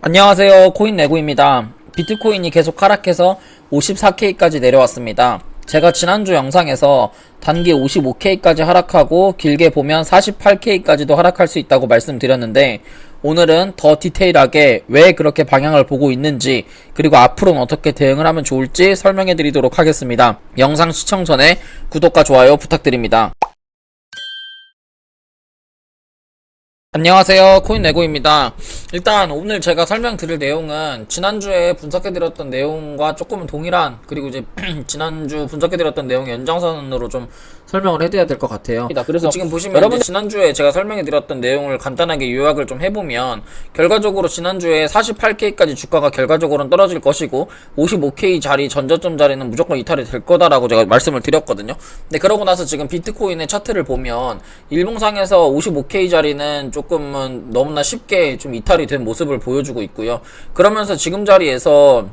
안녕하세요, 코인내구입니다. 비트코인이 계속 하락해서 54K까지 내려왔습니다. 제가 지난주 영상에서 단기 55K까지 하락하고 길게 보면 48K까지도 하락할 수 있다고 말씀드렸는데, 오늘은 더 디테일하게 왜 그렇게 방향을 보고 있는지, 그리고 앞으로는 어떻게 대응을 하면 좋을지 설명해 드리도록 하겠습니다. 영상 시청 전에 구독과 좋아요 부탁드립니다. 안녕하세요, 코인내고입니다. 일단 오늘 제가 설명드릴 내용은 지난주에 분석해드렸던 내용과 조금은 동일한, 그리고 이제 지난주 분석해드렸던 내용의 연장선으로 좀 설명을 해드려야 될 것 같아요. 그래서 지금 보시면 여러분 지난주에 제가 설명해드렸던 내용을 간단하게 요약을 좀 해보면, 결과적으로 지난주에 48K까지 주가가 결과적으로는 떨어질 것이고 55K 자리, 전저점 자리는 무조건 이탈이 될 거다라고 제가 말씀을 드렸거든요. 근데 그러고 나서 지금 비트코인의 차트를 보면 일봉상에서 55K 자리는 조금은 너무나 쉽게 좀 이탈이 된 모습을 보여주고 있고요. 그러면서 지금 자리에서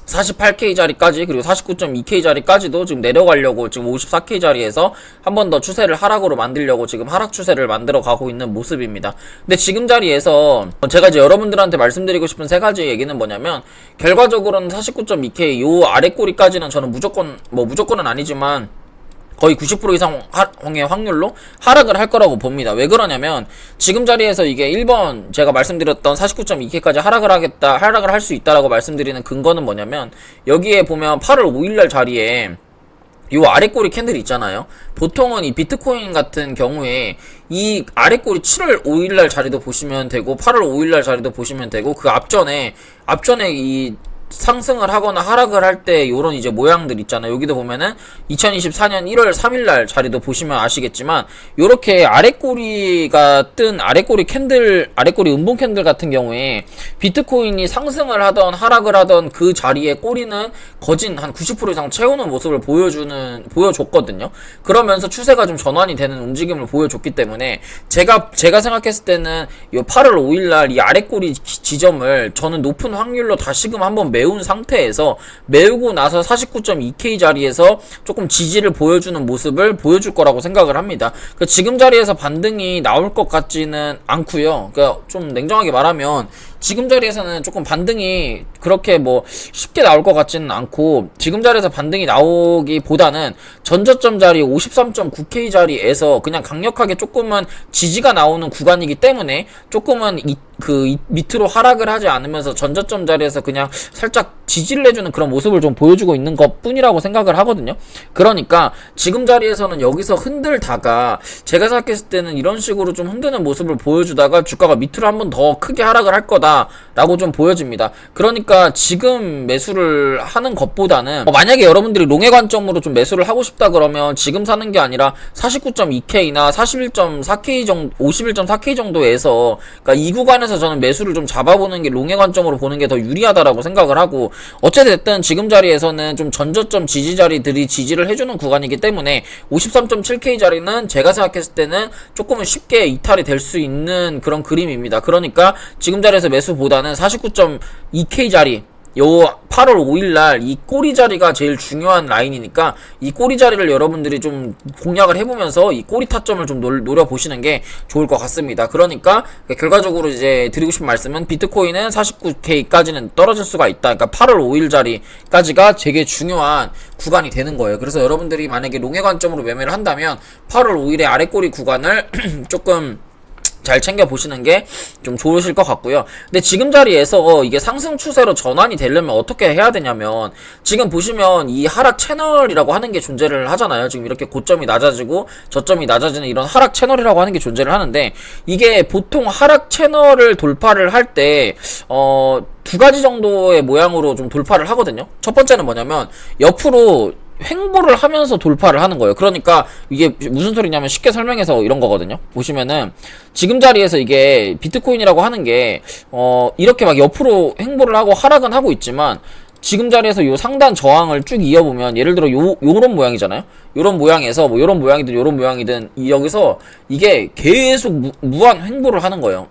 48K 자리까지, 그리고 49.2K 자리까지도 지금 내려가려고 지금 54K 자리에서 한 번 더 추세를 하락으로 만들려고 지금 하락 추세를 만들어 가고 있는 모습입니다. 근데 지금 자리에서 제가 이제 여러분들한테 말씀드리고 싶은 세 가지 얘기는 뭐냐면, 결과적으로는 49.2K 요 아래 꼬리까지는 저는 무조건은 아니지만 거의 90% 이상의 확률로 하락을 할 거라고 봅니다. 왜 그러냐면, 지금 자리에서 이게 1번 제가 말씀드렸던 49.2K까지 하락을 할 수 있다라고 말씀드리는 근거는 뭐냐면, 여기에 보면 8월 5일날 자리에 요 아래꼬리 캔들 있잖아요. 보통은 이 비트코인 같은 경우에 이 아래꼬리 7월 5일날 자리도 보시면 되고 8월 5일날 자리도 보시면 되고, 그 앞전에 이 상승을 하거나 하락을 할 때 요런 이제 모양들 있잖아요. 여기도 보면은 2024년 1월 3일날 자리도 보시면 아시겠지만, 요렇게 아래꼬리가 뜬 아래꼬리 음봉 캔들 같은 경우에 비트코인이 상승을 하던 하락을 하던 그 자리의 꼬리는 거진 한 90% 이상 채우는 모습을 보여줬거든요. 그러면서 추세가 좀 전환이 되는 움직임을 보여줬기 때문에 제가 생각했을 때는 요 8월 5일날 이 아래꼬리 지점을 저는 높은 확률로 다시금 한번 매운 상태에서, 매우고 나서 49.2K 자리에서 조금 지지를 보여주는 모습을 보여줄 거라고 생각을 합니다. 지금 자리에서 반등이 나올 것 같지는 않고요. 그러니까 좀 냉정하게 말하면 지금 자리에서는 조금 반등이 그렇게 쉽게 나올 것 같지는 않고, 지금 자리에서 반등이 나오기보다는 전저점 자리 53.9K 자리에서 그냥 강력하게 조금은 지지가 나오는 구간이기 때문에, 조금은 밑으로 하락을 하지 않으면서 전저점 자리에서 그냥 살짝 지지를 해주는 그런 모습을 좀 보여주고 있는 것 뿐이라고 생각을 하거든요. 그러니까 지금 자리에서는 여기서 흔들다가, 제가 생각했을 때는 이런 식으로 좀 흔드는 모습을 보여주다가 주가가 밑으로 한 번 더 크게 하락을 할 거다 라고 좀 보여집니다. 그러니까 지금 매수를 하는 것보다는, 만약에 여러분들이 롱의 관점으로 좀 매수를 하고 싶다 그러면 지금 사는 게 아니라 49.2K나 51.4K 정도, 51.4K 정도에서, 그러니까 이 구간에서 저는 매수를 좀 잡아보는 게, 롱의 관점으로 보는 게 더 유리하다라고 생각을 하고, 어찌됐든 지금 자리에서는 좀 전저점 지지 자리들이 지지를 해주는 구간이기 때문에 53.7K 자리는 제가 생각했을 때는 조금은 쉽게 이탈이 될 수 있는 그런 그림입니다. 그러니까 지금 자리에서 매수보다는 49.2K 자리, 요 8월 5일날 이 꼬리 자리가 제일 중요한 라인이니까, 이 꼬리 자리를 여러분들이 좀 공략을 해보면서 이 꼬리 타점을 좀 노려보시는 게 좋을 것 같습니다. 그러니까 결과적으로 이제 드리고 싶은 말씀은, 비트코인은 49K까지는 떨어질 수가 있다. 그러니까 8월 5일 자리까지가 되게 중요한 구간이 되는 거예요. 그래서 여러분들이 만약에 롱의 관점으로 매매를 한다면 8월 5일의 아래 꼬리 구간을 조금 잘 챙겨보시는 게 좀 좋으실 것 같고요. 근데 지금 자리에서 이게 상승 추세로 전환이 되려면 어떻게 해야 되냐면, 지금 보시면 이 하락 채널이라고 하는 게 존재를 하잖아요. 지금 이렇게 고점이 낮아지고 저점이 낮아지는 이런 하락 채널이라고 하는 게 존재를 하는데, 이게 보통 하락 채널을 돌파를 할 때 두 가지 정도의 모양으로 좀 돌파를 하거든요. 첫 번째는 뭐냐면, 옆으로 횡보를 하면서 돌파를 하는 거예요. 그러니까 이게 무슨 소리냐면, 쉽게 설명해서 이런 거거든요. 보시면은 지금 자리에서 이게 비트코인이라고 하는 게 이렇게 막 옆으로 횡보를 하고 하락은 하고 있지만, 지금 자리에서 요 상단 저항을 쭉 이어보면, 예를 들어 요런 모양이잖아요. 요런 모양에서 요런 모양이든 여기서 이게 계속 무한 횡보를 하는 거예요.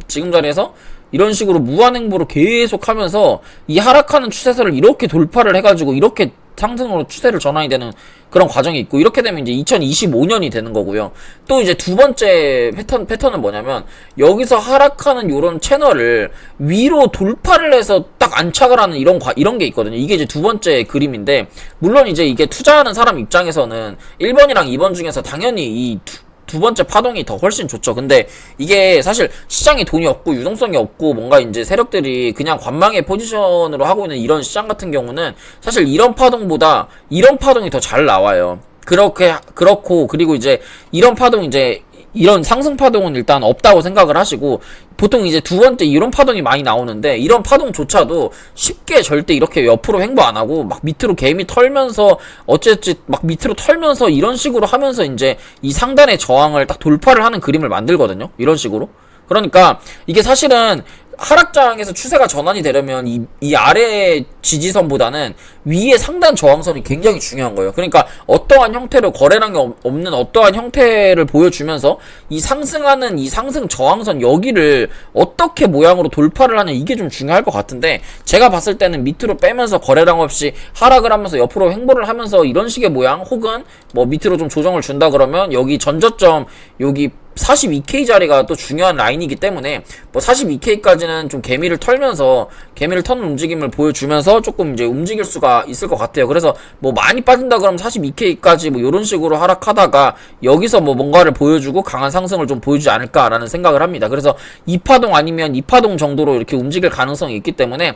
지금 자리에서 이런 식으로 무한 횡보를 계속 하면서 이 하락하는 추세선을 이렇게 돌파를 해가지고 이렇게 상승으로 추세를 전환이 되는 그런 과정이 있고, 이렇게 되면 이제 2025년이 되는 거고요. 또 이제 두 번째 패턴은 뭐냐면, 여기서 하락하는 요런 채널을 위로 돌파를 해서 딱 안착을 하는 이런 게 있거든요. 이게 이제 두 번째 그림인데, 물론 이제 이게 투자하는 사람 입장에서는 1번이랑 2번 중에서 당연히 이 두 번째 파동이 더 훨씬 좋죠. 근데 이게 사실 시장에 돈이 없고 유동성이 없고 뭔가 이제 세력들이 그냥 관망의 포지션으로 하고 있는 이런 시장 같은 경우는 사실 이런 파동보다 이런 파동이 더 잘 나와요. 그렇고, 그리고 이제 이런 파동, 이제 이런 상승 파동은 일단 없다고 생각을 하시고, 보통 이제 두 번째 이런 파동이 많이 나오는데, 이런 파동조차도 쉽게 절대 이렇게 옆으로 횡보 안 하고 막 밑으로 개미 털면서 어쨌지 막 밑으로 털면서 이런 식으로 하면서 이제 이 상단의 저항을 딱 돌파를 하는 그림을 만들거든요. 이런 식으로. 그러니까 이게 사실은 하락장에서 추세가 전환이 되려면 이 아래 지지선보다는 위에 상단 저항선이 굉장히 중요한 거예요. 그러니까 어떠한 형태로 거래량이 없는 어떠한 형태를 보여주면서 이 상승하는 이 상승 저항선 여기를 어떻게 모양으로 돌파를 하냐, 이게 좀 중요할 것 같은데, 제가 봤을 때는 밑으로 빼면서 거래량 없이 하락을 하면서 옆으로 횡보를 하면서 이런 식의 모양, 혹은 뭐 밑으로 좀 조정을 준다 그러면 여기 전저점 여기 42K 자리가 또 중요한 라인이기 때문에 뭐 42K까지는 좀 개미를 터는 움직임을 보여주면서 조금 이제 움직일 수가 있을 것 같아요. 그래서 뭐 많이 빠진다 그러면 42K까지 뭐 이런 식으로 하락하다가 여기서 뭐 뭔가를 보여주고 강한 상승을 좀 보여주지 않을까라는 생각을 합니다. 그래서 2파동 아니면 2파동 정도로 이렇게 움직일 가능성이 있기 때문에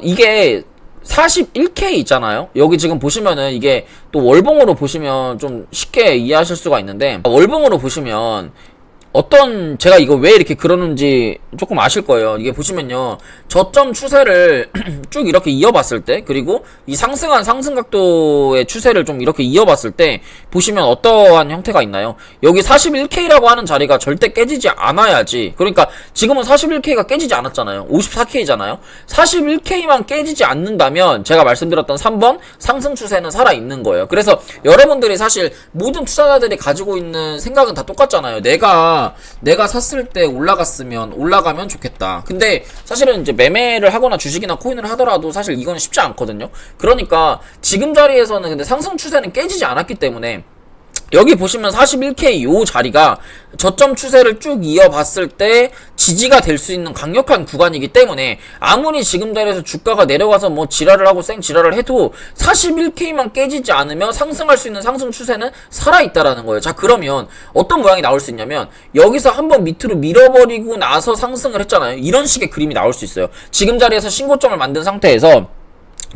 이게 41K 있잖아요. 여기 지금 보시면은 이게 또 월봉으로 보시면 좀 쉽게 이해하실 수가 있는데, 월봉으로 보시면 제가 이거 왜 이렇게 그러는지 조금 아실 거예요. 이게 보시면요, 저점 추세를 쭉 이렇게 이어봤을 때, 그리고 이 상승한 상승각도의 추세를 좀 이렇게 이어봤을 때 보시면 어떠한 형태가 있나요? 여기 41K라고 하는 자리가 절대 깨지지 않아야지. 그러니까 지금은 41K가 깨지지 않았잖아요. 54K잖아요. 41K만 깨지지 않는다면 제가 말씀드렸던 3번 상승 추세는 살아있는 거예요. 그래서 여러분들이 사실 모든 투자자들이 가지고 있는 생각은 다 똑같잖아요. 내가 샀을 때 올라가면 좋겠다. 근데 사실은 이제 매매를 하거나 주식이나 코인을 하더라도 사실 이건 쉽지 않거든요. 그러니까 지금 자리에서는 근데 상승 추세는 깨지지 않았기 때문에, 여기 보시면 41K 요 자리가 저점 추세를 쭉 이어봤을 때 지지가 될 수 있는 강력한 구간이기 때문에, 아무리 지금 자리에서 주가가 내려가서 뭐 지랄을 하고 지랄을 해도 41K만 깨지지 않으면 상승할 수 있는 상승 추세는 살아있다라는 거예요. 자, 그러면 어떤 모양이 나올 수 있냐면, 여기서 한번 밑으로 밀어버리고 나서 상승을 했잖아요. 이런 식의 그림이 나올 수 있어요. 지금 자리에서 신고점을 만든 상태에서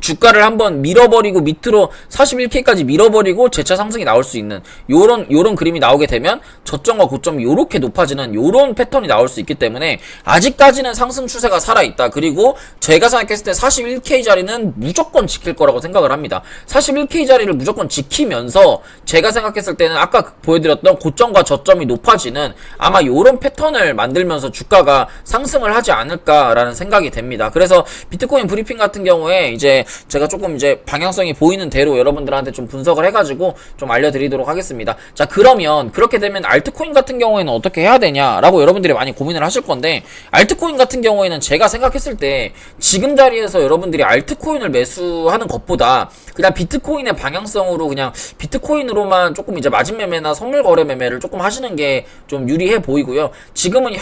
주가를 한번 밀어버리고 밑으로 41K까지 밀어버리고 재차 상승이 나올 수 있는 요런 그림이 나오게 되면 저점과 고점이 요렇게 높아지는 요런 패턴이 나올 수 있기 때문에, 아직까지는 상승 추세가 살아있다. 그리고 제가 생각했을 때 41K 자리는 무조건 지킬 거라고 생각을 합니다. 41K 자리를 무조건 지키면서 제가 생각했을 때는 아까 보여드렸던 고점과 저점이 높아지는 아마 요런 패턴을 만들면서 주가가 상승을 하지 않을까라는 생각이 됩니다. 그래서 비트코인 브리핑 같은 경우에 이제 제가 조금 이제 방향성이 보이는 대로 여러분들한테 좀 분석을 해가지고 좀 알려드리도록 하겠습니다. 자, 그러면 그렇게 되면 알트코인 같은 경우에는 어떻게 해야 되냐라고 여러분들이 많이 고민을 하실 건데, 알트코인 같은 경우에는 제가 생각했을 때 지금 자리에서 여러분들이 알트코인을 매수하는 것보다 그냥 비트코인의 방향성으로 그냥 비트코인으로만 조금 이제 마진 매매나 선물 거래 매매를 조금 하시는 게 좀 유리해 보이고요. 지금은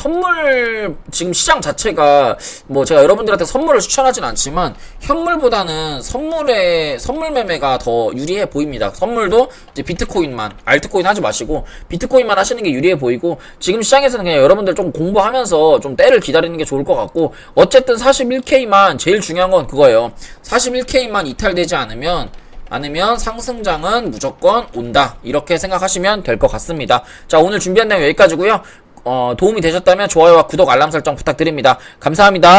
지금 시장 자체가 뭐 제가 여러분들한테 선물을 추천하진 않지만 현물보다는 선물 매매가 더 유리해 보입니다. 선물도 이제 비트코인만, 알트코인 하지 마시고 비트코인만 하시는 게 유리해 보이고, 지금 시장에서는 그냥 여러분들 좀 공부하면서 좀 때를 기다리는 게 좋을 것 같고, 어쨌든 41K만, 제일 중요한 건 그거예요. 41K만 이탈되지 않으면 상승장은 무조건 온다, 이렇게 생각하시면 될 것 같습니다. 자, 오늘 준비한 내용 여기까지고요. 도움이 되셨다면 좋아요와 구독, 알람 설정 부탁드립니다. 감사합니다.